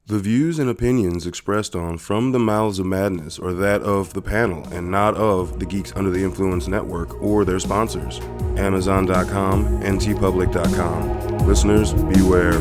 The views and opinions expressed on From the Mouths of Madness are that of the panel and not of the Geeks Under the Influence Network or their sponsors, Amazon.com and tpublic.com. Listeners, beware.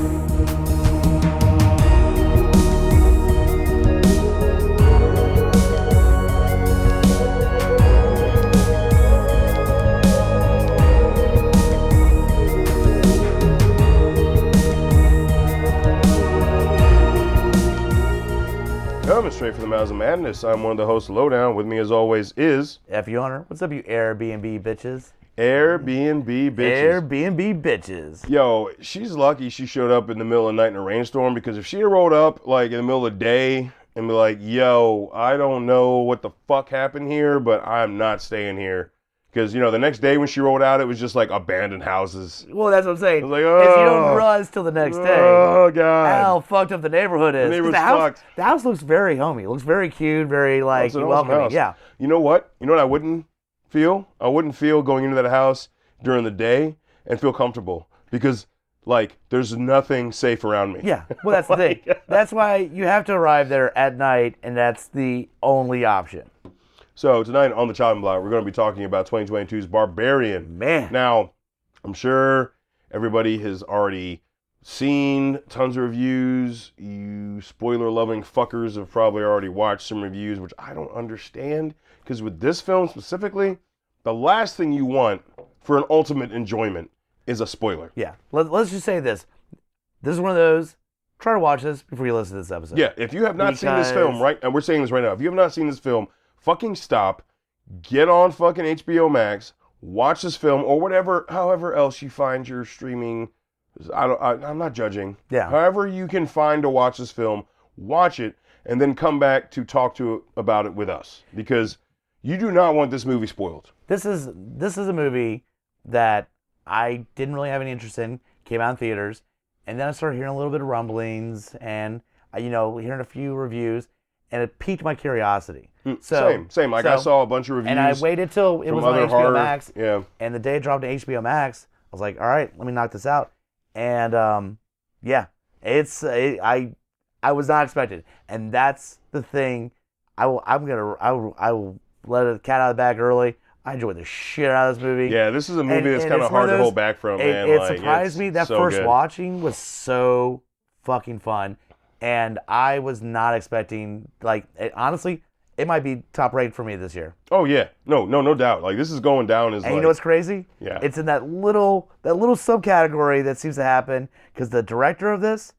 Coming straight from the Mouths of Madness, I'm one of the hosts of Lowdown. With me, as always, is... F.U. Hunter. What's up, you Airbnb bitches? Airbnb bitches. Airbnb bitches. Yo, she's lucky she showed up in the middle of the night in a rainstorm, because if she had rolled up, like, in the middle of the day and be like, yo, I don't know what the fuck happened here, but I'm not staying here. Because, you know, the next day when she rolled out, it was just, like, abandoned houses. Well, that's what I'm saying. I was like, If you don't realize till the next day Oh, God. how fucked up the neighborhood is. The neighborhood's fucked. The house looks very homey. It looks very cute, very, like, Awesome welcoming. house. Yeah. You know what? You know what I wouldn't feel? I wouldn't feel going into that house during the day and feel comfortable. Because, like, there's nothing safe around me. Yeah. Well, that's the thing. That's why you have to arrive there at night, and that's the only option. So tonight on the chopping block, we're going to be talking about 2022's Barbarian. Man. Now, I'm sure everybody has already seen tons of reviews. You spoiler-loving fuckers have probably already watched some reviews, which I don't understand. Because with this film specifically, the last thing you want for an ultimate enjoyment is a spoiler. Yeah. Let's just say this. This is one of those, try to watch this before you listen to this episode. Yeah, if you have not seen this film, right, and we're saying this right now, if you have not seen this film, fucking stop, get on fucking HBO Max, watch this film, or whatever, however else you find your streaming. I'm not judging. Yeah. However you can find to watch this film, watch it, and then come back to talk about it with us, because you do not want this movie spoiled. This is a movie that I didn't really have any interest in. Came out in theaters, and then I started hearing a little bit of rumblings, and hearing a few reviews, and it piqued my curiosity. Same. Like, I saw a bunch of reviews. And I waited till it was on HBO horror. Max. Yeah. And the day it dropped to HBO Max, I was like, all right, let me knock this out. And I was not expected. And that's the thing. I will let the cat out of the bag early. I enjoyed the shit out of this movie. Yeah, this is a movie that's kind of hard to hold back from, man. It surprised me. That first watching was so fucking fun. And I was not expecting, honestly, it might be top ranked for me this year. Oh yeah, no doubt. Like, this is going down as. And you know what's crazy? Yeah. It's in that little subcategory that seems to happen because the director of this,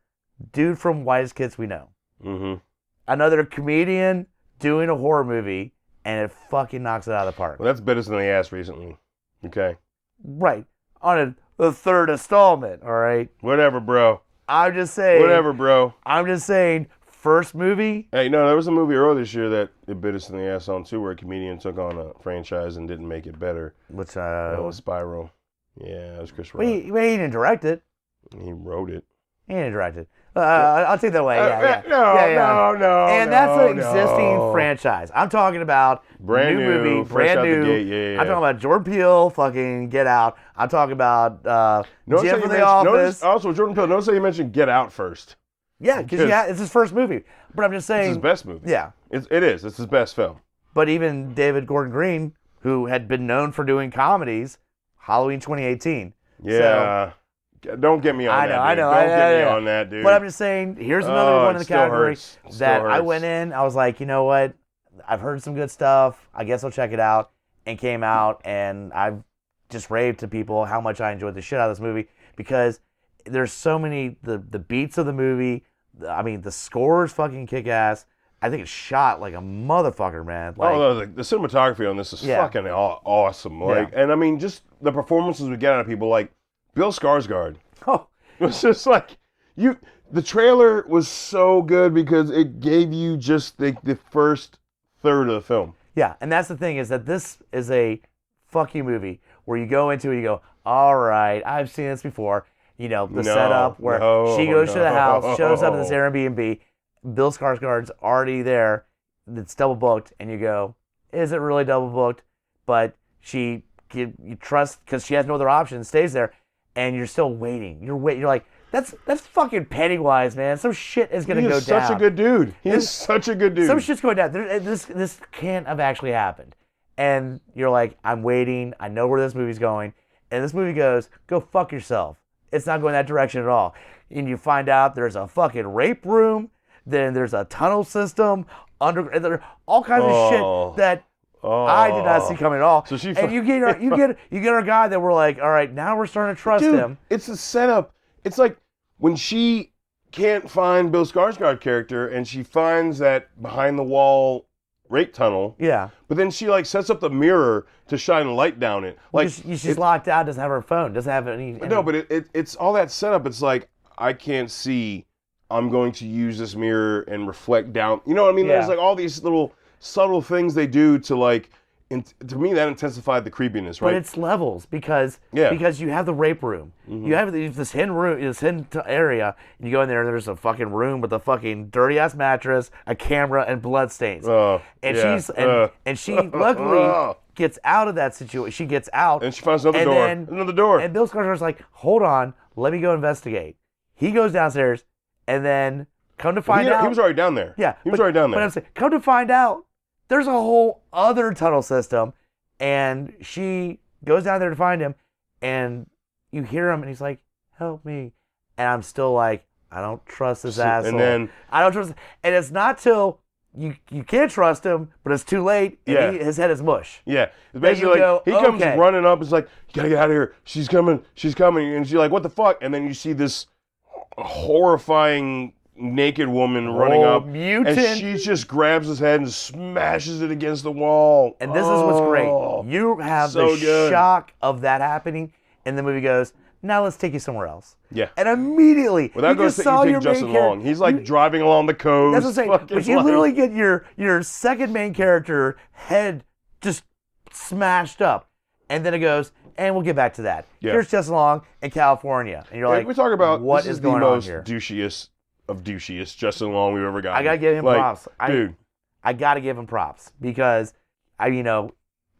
dude from Whitest Kids We Know. Mm-hmm. Another comedian doing a horror movie, and it fucking knocks it out of the park. Well, that's bit us in the ass recently. Okay. Right. On the third installment. All right. Whatever, bro. I'm just saying. Whatever, bro. I'm just saying. First movie? Hey, no, there was a movie earlier this year that it bit us in the ass on, too, where a comedian took on a franchise and didn't make it better. Which, That was Spiral. Yeah, that was Chris Rock. He didn't direct it. He wrote it. He didn't direct it. I'll take that away. Yeah. No. And that's an existing franchise. I'm talking about brand new movie, fresh brand out new. the gate. Yeah. I'm talking about Jordan Peele, fucking Get Out. I'm talking about Jim from The Office. Also, Jordan Peele, notice how you mentioned Get Out first. Yeah, because it's his first movie. But I'm just saying. It's his best movie. Yeah. It is. It's his best film. But even David Gordon Green, who had been known for doing comedies, Halloween 2018. Yeah. Don't get me on that, dude. Don't get me on that, dude. But I'm just saying, here's another one in the category that I went in. I was like, you know what? I've heard some good stuff. I guess I'll check it out. And came out, and I've just raved to people how much I enjoyed the shit out of this movie because there's so many, the beats of the movie. I mean, the score is fucking kick-ass. I think it's shot like a motherfucker, man. The cinematography on this is fucking awesome. And I mean, just the performances we get out of people like Bill Skarsgård. Oh, it was just like the trailer was so good because it gave you just the first third of the film. Yeah, and that's the thing is that this is a fuck you movie where you go into it and you go, all right, I've seen this before. Setup where she goes to the house, shows up at this Airbnb, Bill Skarsgård's already there, it's double booked, and you go, is it really double booked? But you trust because she has no other option, stays there, and you're still waiting. You're like, That's fucking Pennywise, man. Some shit is gonna go down. He is such a good dude. He is such a good dude. Some shit's going down. This can't have actually happened. And you're like, I'm waiting. I know where this movie's going. And this movie goes, go fuck yourself. It's not going that direction at all. And you find out there's a fucking rape room. Then there's a tunnel system. All kinds of shit that I did not see coming at all. So and you get our guy that we're like, all right, now we're starting to trust him. It's a setup. It's like when she can't find Bill Skarsgård's character and she finds that behind the wall rape tunnel. Yeah. But then she like sets up the mirror to shine light down it. Like she's locked out, doesn't have her phone, doesn't have any. No, but it's all that setup. It's like I can't see. I'm going to use this mirror and reflect down. You know what I mean? Yeah. There's like all these little subtle things they do to like. To me, that intensified the creepiness, right? But it's levels because you have the rape room. Mm-hmm. You have this hidden room, this hidden area, and you go in there, and there's a fucking room with a fucking dirty ass mattress, a camera, and blood stains. And she luckily gets out of that situation. She gets out, and she finds another door. And Bill Skarsgård's like, "Hold on, let me go investigate." He goes downstairs, and then come to find out, he was already down there. Yeah, he was already down there. But I'm saying, come to find out, there's a whole other tunnel system, and she goes down there to find him, and you hear him, and he's like, "Help me," and I'm still like, I don't trust this asshole. And then I don't trust, and it's not till you can't trust him, but it's too late. And his head is mush. Yeah, it's basically like, he comes running up. It's like, you gotta get out of here. She's coming, and she's like, what the fuck? And then you see this horrifying naked woman running up, mutant, and she just grabs his head and smashes it against the wall. And this is what's great. You have the shock of that happening, and the movie goes, now let's take you somewhere else. Yeah. And immediately, well, that goes to you take Justin Long. He's like driving along the coast. That's what I'm saying. But you literally get your second main character head just smashed up, and then it goes, and we'll get back to that. Yeah. Here's Justin Long in California, and you're like, we talk about what is going on here? Douchiest of douchiest Justin Long we've ever gotten. I gotta give him props, dude. I gotta give him props because you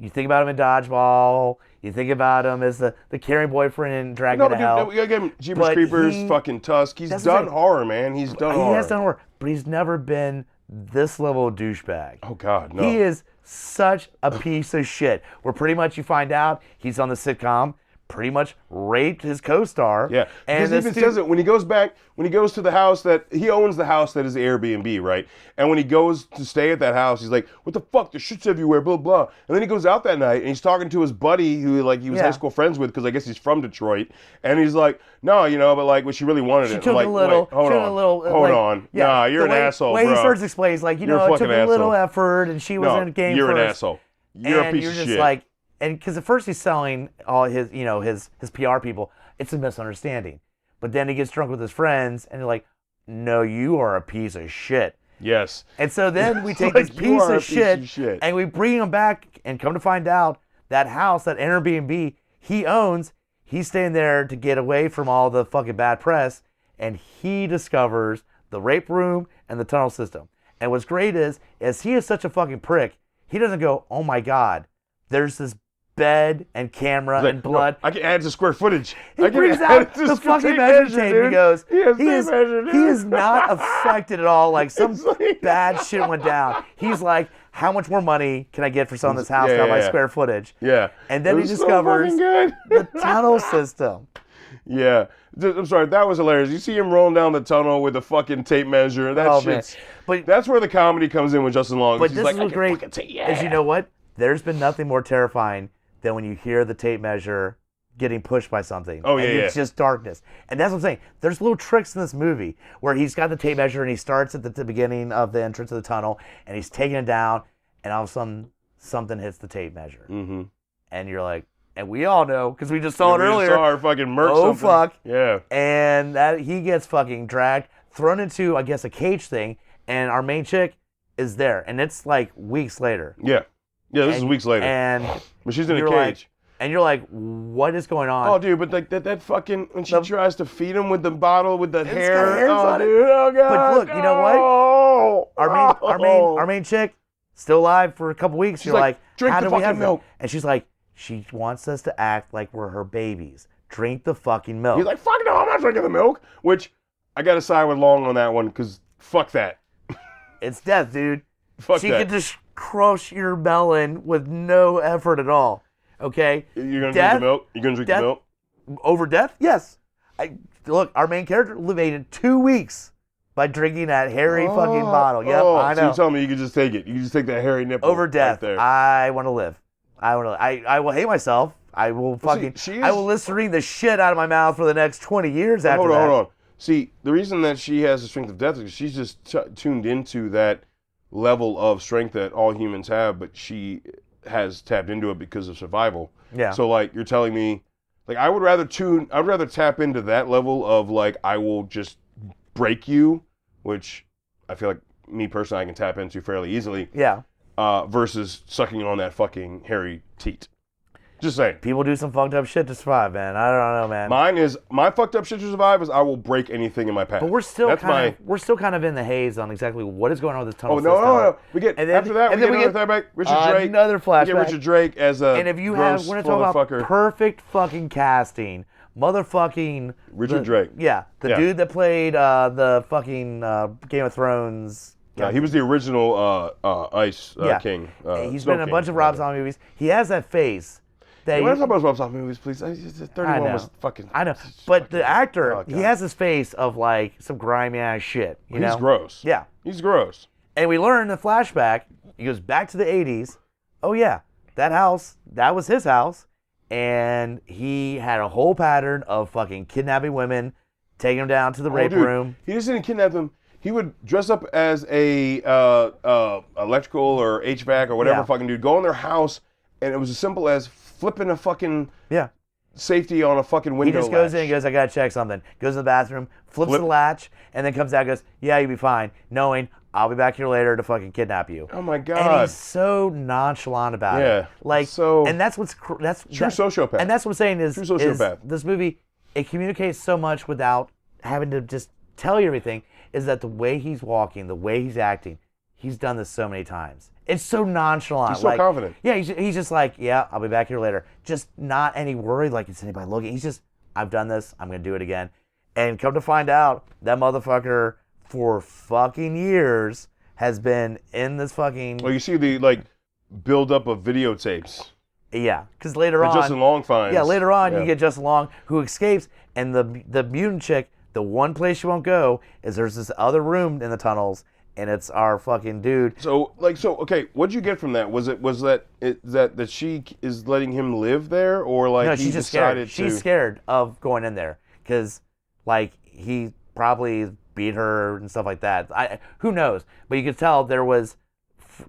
think about him in Dodgeball, you think about him as the caring boyfriend in Dragnet to Hell. We gotta give him Jeepers Creepers, fucking Tusk. He's done horror, man. He's done horror. He has done horror, but he's never been this level of douchebag. Oh God, no. He is such a piece of shit. Where pretty much you find out he's on the sitcom, pretty much raped his co-star. Yeah, and he even says it when he goes to the house that he owns, the house that is Airbnb, right? And when he goes to stay at that house, he's like, "What the fuck? There's shit's everywhere, blah blah." And then he goes out that night and he's talking to his buddy who he was high school friends with because I guess he's from Detroit, and he's like, "No, but what she really wanted it." Hold on. Yeah, nah, you're an asshole, bro. The way he starts explaining, it took a little effort, and she was in the game you're first. You're an asshole. You're a piece of shit. And because at first he's selling all his PR people, it's a misunderstanding. But then he gets drunk with his friends, and they're like, "No, you are a piece of shit." Yes. And so then we take this piece of shit, and we bring him back, and come to find out that house, that Airbnb he owns, he's staying there to get away from all the fucking bad press, and he discovers the rape room and the tunnel system. And what's great is he is such a fucking prick. He doesn't go, "Oh my God, there's this bed and camera and blood." I can add to square footage. He brings out the fucking measure tape. He goes, he is not affected at all. Like some bad shit went down. He's like, how much more money can I get for selling this house without my square footage? Yeah. And then he discovers the tunnel system. Yeah. I'm sorry, that was hilarious. You see him rolling down the tunnel with a fucking tape measure. But that's where the comedy comes in with Justin Long. But this is great. Is you know what? There's been nothing more terrifying than when you hear the tape measure getting pushed by something. Oh, yeah, It's just darkness. And that's what I'm saying. There's little tricks in this movie where he's got the tape measure and he starts at the beginning of the entrance of the tunnel and he's taking it down and all of a sudden something hits the tape measure. Mm-hmm. And you're like, and we all know because we just saw it earlier. We saw her fucking murk something. Fuck. Yeah. And that he gets fucking dragged, thrown into, I guess, a cage thing, and our main chick is there. And it's like weeks later. Yeah. Yeah, this is weeks later. But she's in a cage. And you're like, what is going on? Oh, dude, but that fucking, when she tries to feed him with the bottle with the hair. Oh, dude, oh, God. But look, you know what? Our main chick, still alive for a couple weeks. You're like, drink how the do we have fucking milk? And she's like, she wants us to act like we're her babies. drink the fucking milk. He's like, fuck no, I'm not drinking the milk. Which, I gotta side with Long on that one, because fuck that. It's death, dude. Fuck she that. could just crush your melon with no effort at all. Okay? You're gonna drink the milk? You're gonna drink the milk? Over death? Yes. Look, our main character lived in 2 weeks by drinking that hairy fucking bottle. Yep, I know. So you tell me you could just take it. You can just take that hairy nipple. Over death. Right there. I want to live. I will hate myself. I will fucking. I will Listerine the shit out of my mouth for the next 20 years after that. Hold on. See, the reason that she has the strength of death is because she's just tuned into that level of strength that all humans have, but she has tapped into it because of survival. Yeah. So like, you're telling me, like, I'd rather tap into that level of like, I will just break you, which I feel like me personally I can tap into fairly easily. Yeah. Versus sucking on that fucking hairy teat. Just saying. People do some fucked up shit to survive, man. I don't know, man. My fucked up shit to survive is I will break anything in my path. But we're still kind of in the haze on exactly what is going on with this tunnel system. No. We get after that. We get another flashback. Richard Drake. Another flashback. We get Richard Drake as a and if you have, we're gonna talk about perfect fucking casting. Motherfucking Richard Drake. Yeah, the dude that played the fucking Game of Thrones. Yeah, he was the original Ice King. He's been in a bunch of Rob Zombie movies. He has that face. We're not talking about Rob Zombie movies, please. 31 was fucking. I know, but the actor, he has this face of like some grimy ass shit. You know? He's gross. Yeah, he's gross. And we learn in the flashback, he goes back to the 80s. Oh yeah, that house, that was his house, and he had a whole pattern of fucking kidnapping women, taking them down to the rape room. He just didn't kidnap them. He would dress up as a electrical or HVAC or whatever fucking dude, go in their house, and it was as simple as flipping a fucking safety on a fucking window. He just goes in and goes, I gotta check something. Goes to the bathroom, flips the latch, and then comes out and goes, yeah, you'll be fine, knowing I'll be back here later to fucking kidnap you. Oh my God. And he's so nonchalant about it. Like, and that's what's true sociopath. And that's what I'm saying is, true sociopath. This movie, it communicates so much without having to just tell you everything, is that the way he's walking, the way he's acting, he's done this so many times. It's so nonchalant. He's so confident. Yeah, he's just like, yeah, I'll be back here later. Just not any worry like it's anybody looking. He's just, I've done this, I'm going to do it again. And come to find out, that motherfucker for fucking years has been in this fucking... Well, you see the, like, build-up of videotapes. Yeah, because later on... Justin Long finds. Yeah, later on you get Justin Long, who escapes, and the mutant chick, the one place she won't go is there's this other room in the tunnels, and it's our fucking dude. So okay, what'd you get from that? Was that she is letting him live there, or like no, he she's just decided scared. She's scared of going in there because like he probably beat her and stuff like that. Who knows? But you could tell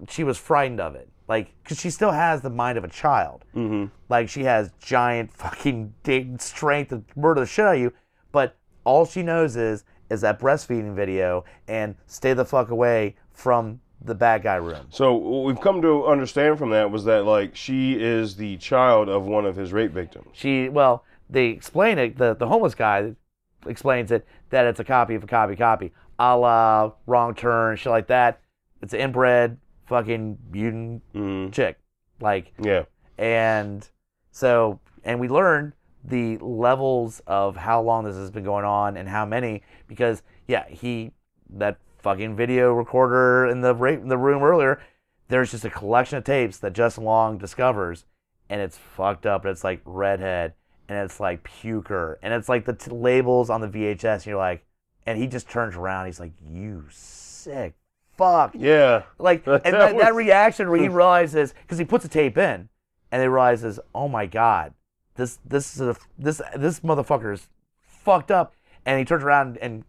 she was frightened of it, like because she still has the mind of a child. Mm-hmm. Like she has giant fucking strength to murder the shit out of you, but all she knows is that breastfeeding video and stay the fuck away from the bad guy room. So what we've come to understand from that was that like she is the child of one of his rape victims. They explain it, the homeless guy explains it, that it's a copy of a copy, a la Wrong Turn, shit like that. It's an inbred fucking mutant chick. Like, yeah. And we learned the levels of how long this has been going on and how many, because that fucking video recorder in the room earlier, there's just a collection of tapes that Justin Long discovers, and it's fucked up. It's like redhead, and it's like puker, and it's like the labels on the VHS, and you're like, and he just turns around, he's like, you sick fuck. Yeah. Like, and that reaction where he realizes, because he puts a tape in, and he realizes, oh my God, this motherfucker is fucked up, and he turns around and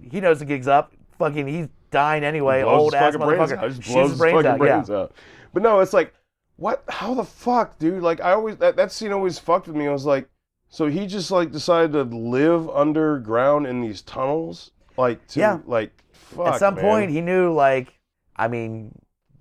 he knows the gig's up. Fucking, he's dying anyway. Old ass motherfucker. Just blows his fucking brains out. But no, it's like, what? How the fuck, dude? Like, I always that scene always fucked with me. I was like, so he just like decided to live underground in these tunnels, like fuck. At some point, he knew like, I mean,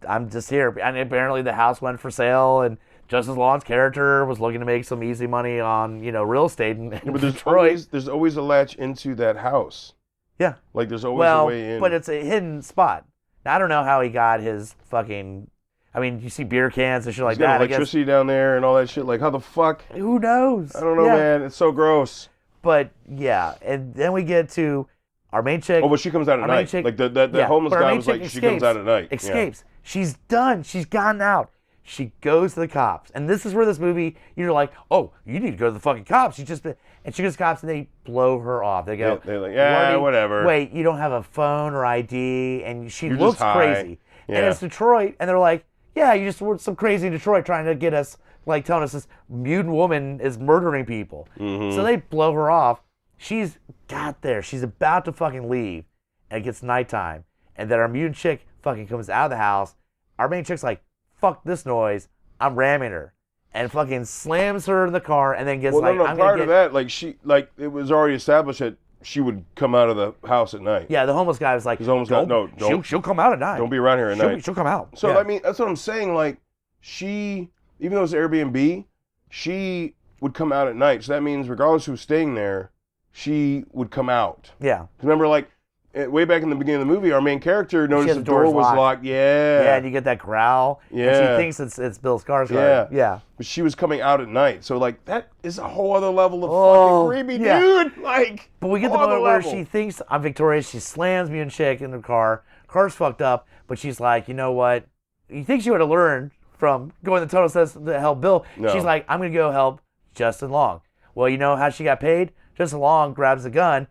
I'm just here, and apparently the house went for sale, and Justin Long's character was looking to make some easy money on, real estate in Detroit. There's always a latch into that house. Yeah. Like, there's always a way in. But it's a hidden spot. Now, I don't know how he got his fucking... I mean, you see beer cans and shit like He's got that. electricity down there and all that shit. Like, how the fuck? Who knows? I don't know, man. It's so gross. But yeah, and then we get to our main chick. Oh, but she comes out at night. Like the homeless guy was like, she comes out at night. Escapes. Yeah. She's done. She's gotten out. She goes to the cops, and this is where this movie, you're like, oh, you need to go to the fucking cops. And she goes to the cops, and they blow her off. They go, they're like, whatever. Wait, you don't have a phone or ID, and she looks crazy. Yeah. And it's Detroit, and they're like, yeah, you just were some crazy in Detroit trying to get us, like telling us this mutant woman is murdering people. Mm-hmm. So they blow her off. She's got there. She's about to fucking leave, and it gets nighttime, and then our mutant chick fucking comes out of the house. Our main chick's like, fuck this noise, I'm ramming her, and fucking slams her in the car, and then gets prior to that, it was already established that she would come out of the house at night. Yeah, the homeless guy was like, she'll come out at night. Don't be around here at night. She'll come out. So, I mean, that's what I'm saying, like, she, even though it's Airbnb, she would come out at night, so that means regardless who's staying there, she would come out. Yeah. Remember, like, way back in the beginning of the movie, our main character noticed the door was locked. Yeah. Yeah, and you get that growl. Yeah. And she thinks it's Bill Skarsgård. Yeah. Yeah. But she was coming out at night. So, like, that is a whole other level of fucking creepy, dude. Like, but we get the moment where she thinks I'm victorious. She slams me and chick in the car. Car's fucked up. But she's like, you know what? You think she would have learned from going to Total Sense to help Bill. No. She's like, I'm going to go help Justin Long. Well, you know how she got paid? Justin Long grabs the gun,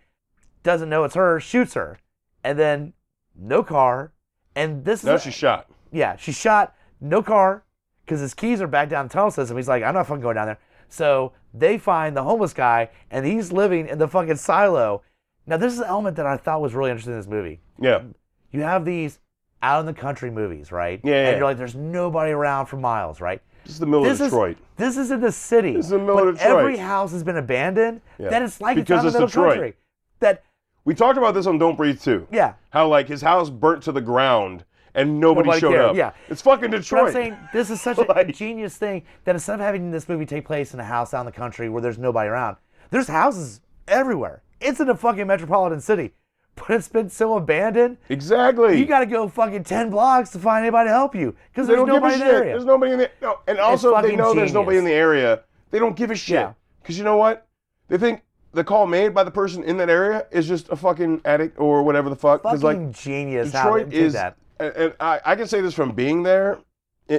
doesn't know it's her, shoots her, and then no car, and she's shot. Yeah, she's shot, no car, because his keys are back down the tunnel system. He's like, I'm not fucking going down there. So they find the homeless guy, and he's living in the fucking silo. Now, this is an element that I thought was really interesting in this movie. Yeah. You have these out in the country movies, right? Yeah. And you're like, there's nobody around for miles, right? This is the middle of Detroit. This is in the city. This is the middle of Detroit. Every house has been abandoned. Yeah. That it's like because it's out in the middle country. That we talked about this on Don't Breathe too. Yeah. How like his house burnt to the ground and nobody showed cared. up. Yeah. It's fucking Detroit. But I'm saying this is such a genius thing that instead of having this movie take place in a house out in the country where there's nobody around, there's houses everywhere. It's in a fucking metropolitan city. But it's been so abandoned. Exactly. You got to go fucking 10 blocks to find anybody to help you because there's nobody in the area. There's nobody in the no, and also they know there's nobody in the area. They don't give a shit. Because you know what? They think the call made by the person in that area is just a fucking addict or whatever the fuck. Fucking like, genius. Detroit is that. And I can say this from being there.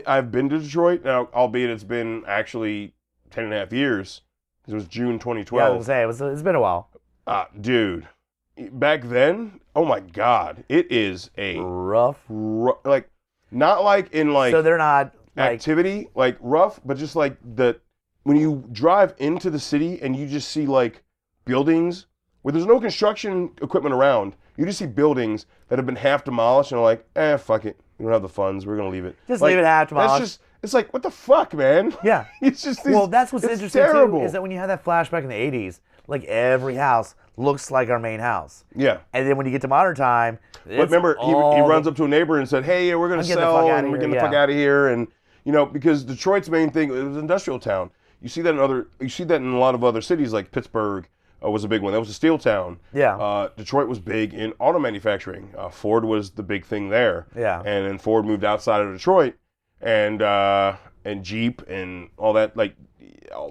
I've been to Detroit now, albeit it's been actually 10 and a half years. It was June 2012. Yeah, I was gonna say it's been a while. Dude. Back then, oh my God, it is a rough, like not like in like so they're not activity like rough, but just like when you drive into the city and you just see like buildings where there's no construction equipment around, you just see buildings that have been half demolished and are like, fuck it, we don't have the funds, we're gonna leave it. Just leave it half demolished. It's like what the fuck, man? Yeah, it's just well, that's what's interesting terrible. Too, is that when you have that flashback in the '80s, like every house looks like our main house. Yeah. And then when you get to modern time, but remember, he runs up to a neighbor and said, "Hey, we're gonna sell, and we're getting the fuck out of here." And you know, because Detroit's main thing, it was an industrial town. You see that in a lot of other cities, like Pittsburgh was a big one. That was a steel town. Yeah. Detroit was big in auto manufacturing. Ford was the big thing there. Yeah. And then Ford moved outside of Detroit, and Jeep and all that. Like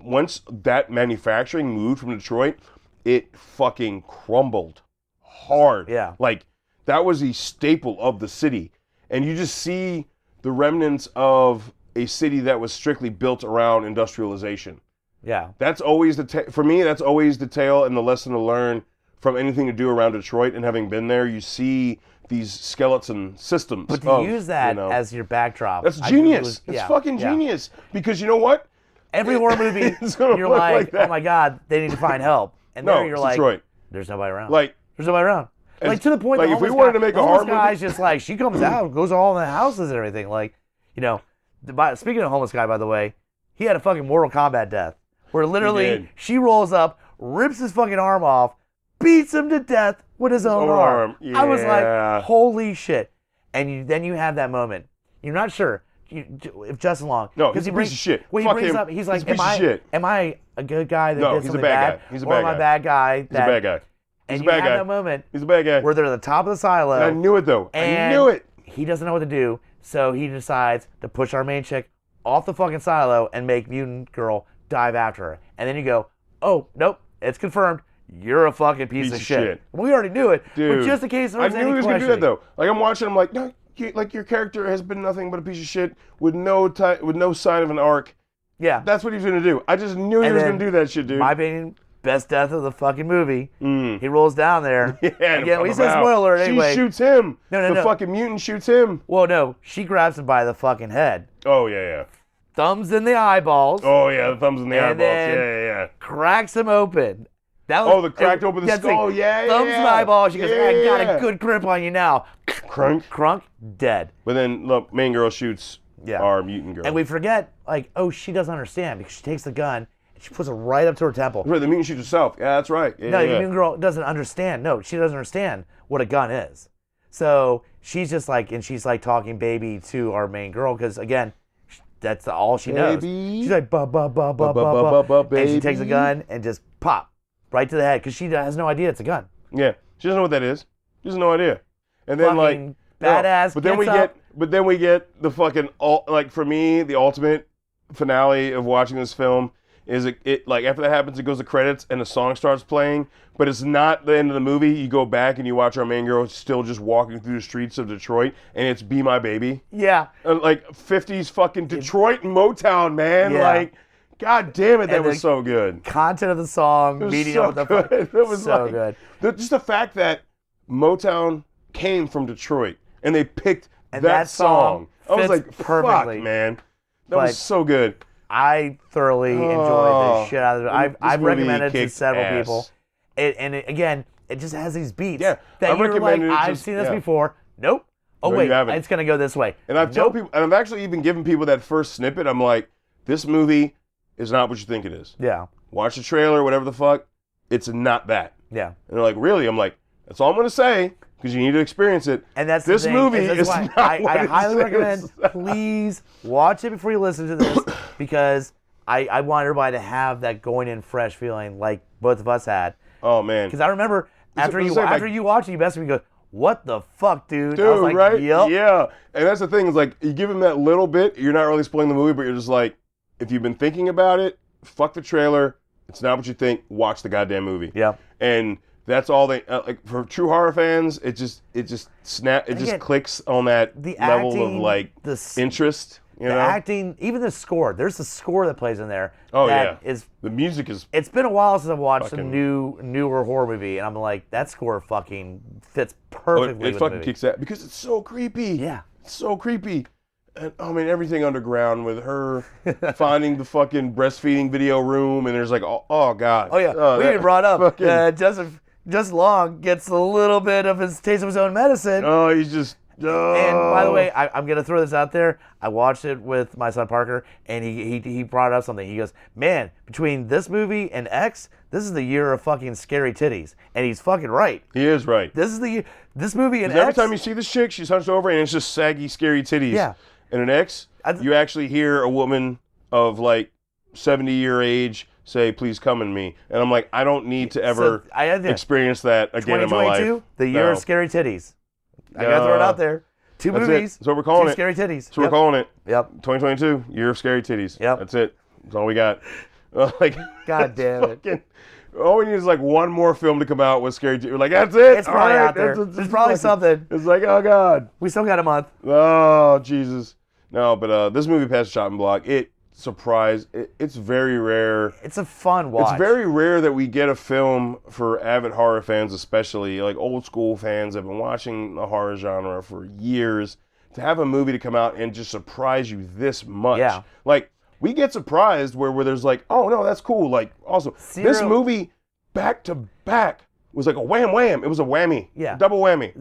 once that manufacturing moved from Detroit, it fucking crumbled hard. Yeah. Like, that was a staple of the city. And you just see the remnants of a city that was strictly built around industrialization. Yeah. That's always for me, that's always the tale and the lesson to learn from anything to do around Detroit. And having been there, you see these skeleton systems. But to use that as your backdrop. That's genius. It's fucking genius. Because you know what? Every horror movie, you're like, oh my God, they need to find help. And there you're like, Detroit. There's nobody around. Like, there's nobody around. Like to the point like that if we wanted to make a horror guy's just like, she comes out, goes all in the houses and everything. Like, you know, speaking of homeless guy, by the way, he had a fucking Mortal Kombat death where literally she rolls up, rips his fucking arm off, beats him to death with his own arm. Yeah. I was like, holy shit. And then you have that moment. You're not sure if Justin Long. No, he's a piece of shit. Well, he brings up, he's like, am I a good guy that did something bad? He's a bad guy. Or am I a bad guy? He's a bad guy. And you have that moment He's a bad guy. where they're at the top of the silo. And I knew it, though. I knew it. He doesn't know what to do. So he decides to push our main chick off the fucking silo and make mutant girl dive after her. And then you go, oh, nope, it's confirmed. You're a fucking piece of shit. We already knew it. Dude, but just in case there was any I knew he was going to do that, though. Like, I'm watching, I'm like, no, like, your character has been nothing but a piece of shit with no sign of an arc. Yeah. That's what he's going to do. I just knew he was going to do that shit, dude. My opinion, best death of the fucking movie. He rolls down there. Yeah, again, we said spoiler anyway. She shoots him. No. The fucking mutant shoots him. Well, no, she grabs him by the fucking head. Oh, yeah. Thumbs in the eyeballs. Oh, yeah, the thumbs in the eyeballs. Yeah. Cracks him open. That was, the cracked open the skull. Yeah. Thumbs in the eyeballs. She goes, I got a good grip on you now. Crunk, dead. But then, look, main girl shoots our mutant girl. And we forget, like, she doesn't understand because she takes the gun and she puts it right up to her temple. Right, the mutant shoots herself. Yeah, that's right. Yeah, no, the mutant girl doesn't understand. No, she doesn't understand what a gun is. So she's just like, and she's like talking baby to our main girl because, again, that's all she knows. She's like, and she takes a gun and just pop right to the head because she has no idea it's a gun. Yeah, she doesn't know what that is. She has no idea. And then fucking badass. But then we get the fucking like, for me, the ultimate finale of watching this film is it like, after that happens, it goes to credits and the song starts playing, but it's not the end of the movie. You go back and you watch our main girl still just walking through the streets of Detroit, and it's Be My Baby. Yeah. Like 50s fucking Detroit and Motown, man. Yeah. Like, God damn it, that was so good. Content of the song, meeting up with the it was so good. Just the fact that Motown came from Detroit and they picked that song. I was like, perfectly. Fuck, man. That was so good. I thoroughly enjoyed the shit out of it. I've recommended it to several people. Again, it just has these beats. Yeah, that you're like, I've seen this before. Nope. Oh, no, wait, it's going to go this way. And I've told people, and I've actually even given people that first snippet. I'm like, this movie is not what you think it is. Yeah. Watch the trailer, whatever the fuck. It's not that. Yeah. And they're like, really? I'm like, that's all I'm going to say, because you need to experience it. And that's this movie is not I highly recommend, please watch it before you listen to this, because I want everybody to have that going in fresh feeling like both of us had. Oh, man. Because I remember after you watch it, you messaged me and go, what the fuck, dude? I was like, right? Yep. Yeah. And that's the thing, is like, you give him that little bit, you're not really spoiling the movie, but you're just like, if you've been thinking about it, fuck the trailer. It's not what you think. Watch the goddamn movie. Yeah. And that's all they like for true horror fans. It just clicks on that level of like interest. You know? Acting, even the score. There's a score that plays in there. Oh that yeah. The music is. It's been a while since I've watched a newer horror movie, and I'm like, that score fucking fits perfectly. It fucking kicks that because it's so creepy. Yeah. It's so creepy. And, I mean, everything underground with her finding the fucking breastfeeding video room, and there's like, oh God. Oh yeah, we even brought up Justin Long gets a little bit of his taste of his own medicine. Oh, he's just. Oh. And by the way, I'm gonna throw this out there. I watched it with my son Parker, and he brought up something. He goes, "Man, between this movie and X, this is the year of fucking scary titties," and he's fucking right. He is right. This movie and X. Every time you see this chick, she's hunched over, and it's just saggy, scary titties. Yeah. And an X, you actually hear a woman of like 70-year age say, "Please come in me," and I'm like, I don't need to ever experience that again in my life. 2022, the year of scary titties. I gotta throw it out there. Two movies. That's what we're calling it. Scary titties. That's what we're calling it. Yep. 2022, year of scary titties. Yep. That's it. That's all we got. Like, God damn it. All we need is like one more film to come out with scary titties. We're like, that's it. It's probably out there. There's probably something. It's like, oh God. We still got a month. Oh Jesus. No, but this movie passed chopping block. It's very rare. It's a fun watch. It's very rare that we get a film for avid horror fans, especially like old school fans that have been watching the horror genre for years, to have a movie to come out and just surprise you this much. Yeah. Like, we get surprised where there's like, oh no, that's cool. Like, also, this movie back to back was like a wham wham. It was a whammy. Yeah. Double whammy.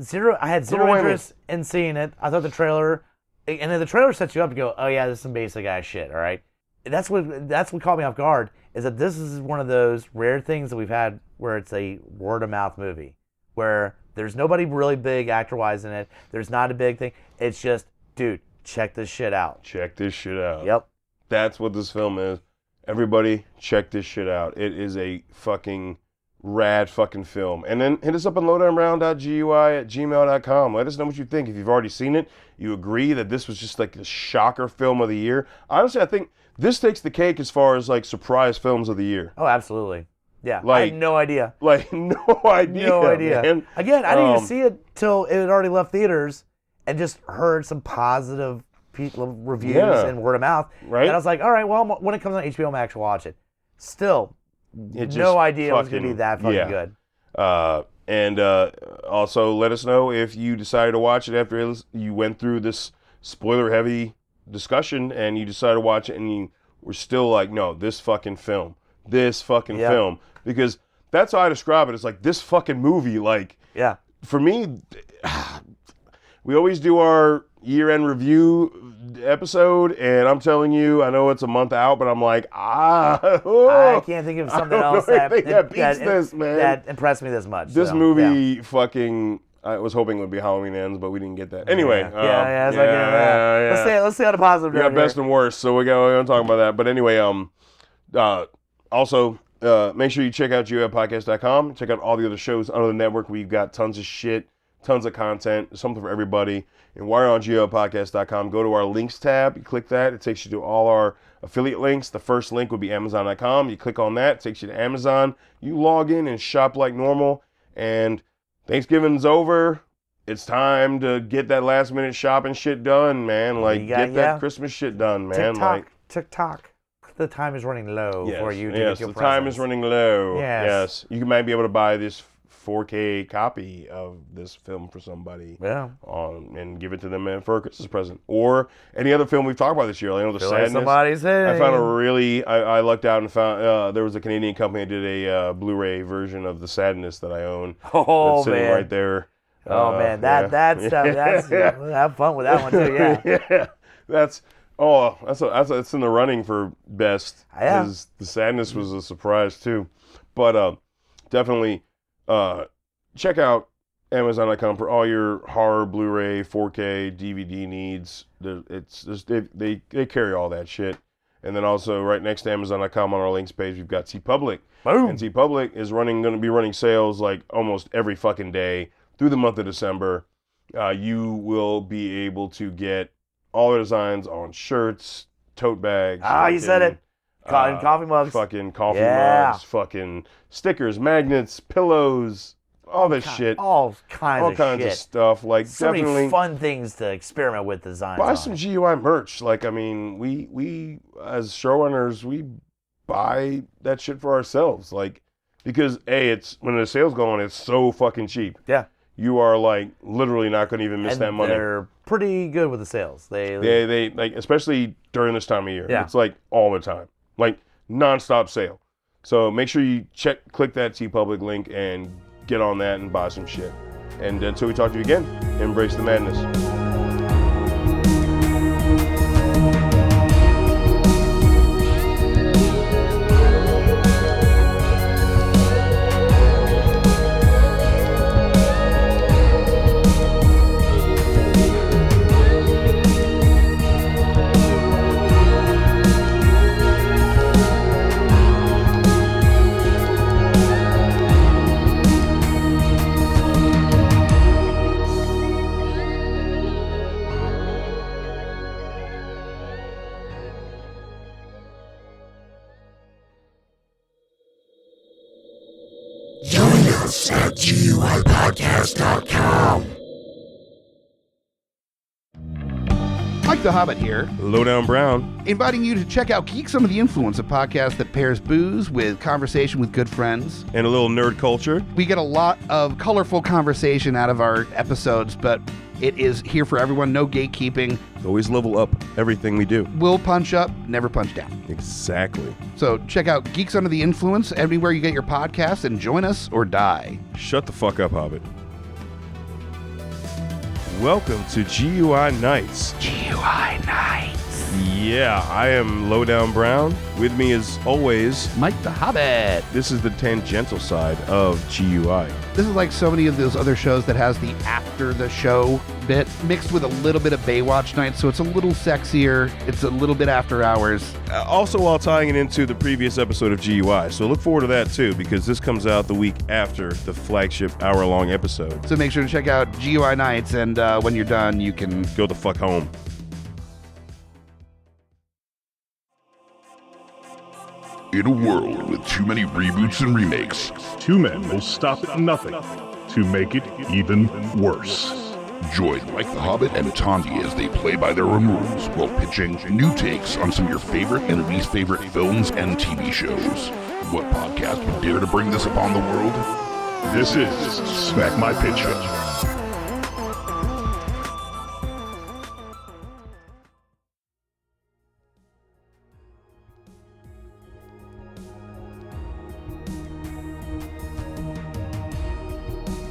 I had zero interest in seeing it. I thought the trailer. And then the trailer sets you up to go, oh yeah, this is some basic ass shit, all right? That's what caught me off guard, is that this is one of those rare things that we've had where it's a word-of-mouth movie, where there's nobody really big actor-wise in it, there's not a big thing, it's just, dude, check this shit out. Check this shit out. Yep. That's what this film is. Everybody, check this shit out. It is a fucking rad fucking film. And then hit us up on lowdownbrown.gui@gmail.com. Let us know what you think. If you've already seen it, you agree that this was just like the shocker film of the year. Honestly, I think this takes the cake as far as like surprise films of the year. Oh, absolutely. Yeah, like, I had no idea. Like, no idea. Man. Again, I didn't even see it till it had already left theaters and just heard some positive reviews and word of mouth. Right. And I was like, all right, well, when it comes on HBO Max, we'll watch it. Still, no idea it was going to be that fucking good. And also let us know if you decided to watch it after you went through this spoiler-heavy discussion and you decided to watch it and you were still like, no, this fucking film. Because that's how I describe it. It's like this fucking movie, like, for me, we always do our year-end review episode, and I'm telling you, I know it's a month out, but I'm like, I can't think of something else that beats this, man. That impressed me this much. This movie fucking, I was hoping it would be Halloween Ends, but we didn't get that. Anyway. Let's stay on a positive note. We got best and worst, so we're going to talk about that. But anyway, also, make sure you check out GeoPodcast.com. Check out all the other shows under the network. We've got tons of shit, tons of content, something for everybody. And while you're on GeoPodcast.com, go to our links tab. You click that. It takes you to all our affiliate links. The first link would be Amazon.com. You click on that. It takes you to Amazon. You log in and shop like normal. And Thanksgiving's over. It's time to get that last minute shopping shit done, man. Like, get that Christmas shit done, man. TikTok. The time is running low for you to get your presents. Time is running low. Yes. You might be able to buy this 4K copy of this film for somebody. And give it to them for a Christmas present. Or any other film we've talked about this year. I know The Sadness. Somebody's I found I lucked out and found there was a Canadian company that did a Blu-ray version of The Sadness that I own. That's sitting right there. That's have fun with that one too. That's in the running for best. Because The Sadness was a surprise too. But definitely check out Amazon.com for all your horror, Blu-ray, 4K, DVD needs. They carry all that shit. And then also right next to Amazon.com on our links page, we've got TeePublic. Boom. And TeePublic is going to be running sales like almost every fucking day through the month of December. You will be able to get all the designs on shirts, tote bags. You said it. Coffee mugs. Fucking coffee mugs. Fucking stickers, magnets, pillows, all this shit. All kinds of stuff. Like, so definitely many fun things to experiment with designs. Buy some GUI merch. Like, I mean, we as showrunners, we buy that shit for ourselves. Like, because it's when the sale's going, it's so fucking cheap. Yeah. You are like literally not going to even miss that money. They're pretty good with the sales. They like, especially during this time of year. Yeah. It's like all the time, like nonstop sale. So make sure you click that TeePublic link and get on that and buy some shit. And until we talk to you again, embrace the madness. Join us at GUIPodcast.com. Mike the Hobbit here, Lowdown Brown, inviting you to check out Geeks Under the Influence, a podcast that pairs booze with conversation with good friends. And a little nerd culture. We get a lot of colorful conversation out of our episodes, but it is here for everyone, no gatekeeping. Always level up everything we do. We'll punch up, never punch down. Exactly. So check out Geeks Under the Influence anywhere you get your podcasts and join us or die. Shut the fuck up, Hobbit. Welcome to GUI Nights. GUI Nights. Yeah, I am Lowdown Brown. With me as always, Mike the Hobbit. This is the tangential side of GUI. This is like so many of those other shows that has the after the show bit, mixed with a little bit of Baywatch night, so it's a little sexier. It's a little bit after hours. Also while tying it into the previous episode of GUI. So look forward to that too, because this comes out the week after the flagship hour-long episode. So make sure to check out GUI nights, and when you're done, you can go the fuck home. In a world with too many reboots and remakes, two men will stop at nothing to make it even worse. Join Mike the Hobbit and Tandy as they play by their own rules while pitching new takes on some of your favorite and least favorite films and TV shows. What podcast would dare to bring this upon the world? This is Smack My Pitch.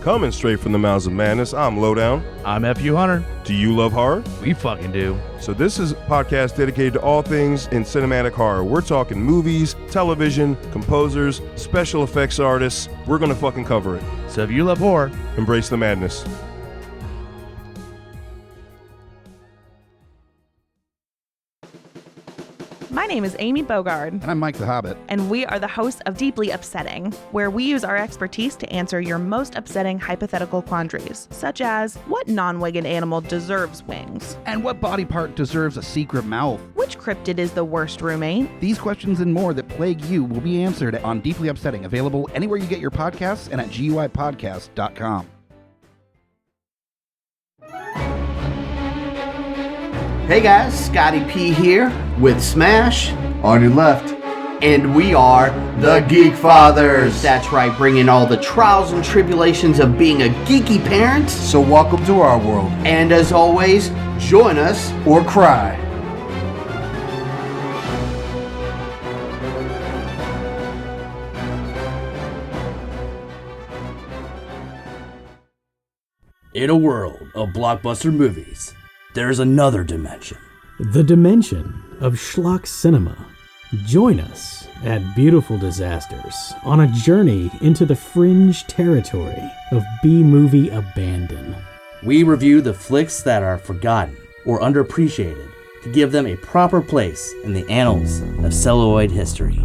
Coming straight from the mouths of madness, I'm Lowdown. I'm FU Hunter. Do you love horror? We fucking do. So this is a podcast dedicated to all things in cinematic horror. We're talking movies, television, composers, special effects artists. We're gonna fucking cover it. So if you love horror, embrace the madness. My name is Amy Bogard. And I'm Mike the Hobbit. And we are the hosts of Deeply Upsetting, where we use our expertise to answer your most upsetting hypothetical quandaries, such as, what non-winged animal deserves wings? And what body part deserves a secret mouth? Which cryptid is the worst roommate? These questions and more that plague you will be answered on Deeply Upsetting, available anywhere you get your podcasts and at GUIPodcast.com. Hey guys, Scotty P here with Smash on your left. And we are the Geek Fathers. That's right, bringing all the trials and tribulations of being a geeky parent. So welcome to our world. And as always, join us or cry. In a world of blockbuster movies, there's another dimension. The dimension of schlock cinema. Join us at Beautiful Disasters on a journey into the fringe territory of B-movie abandon. We review the flicks that are forgotten or underappreciated to give them a proper place in the annals of celluloid history.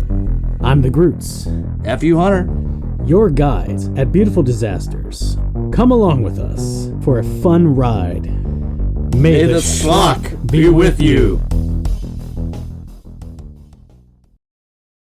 I'm the Groots. FU Hunter. Your guides at Beautiful Disasters. Come along with us for a fun ride. May the schlock be with you.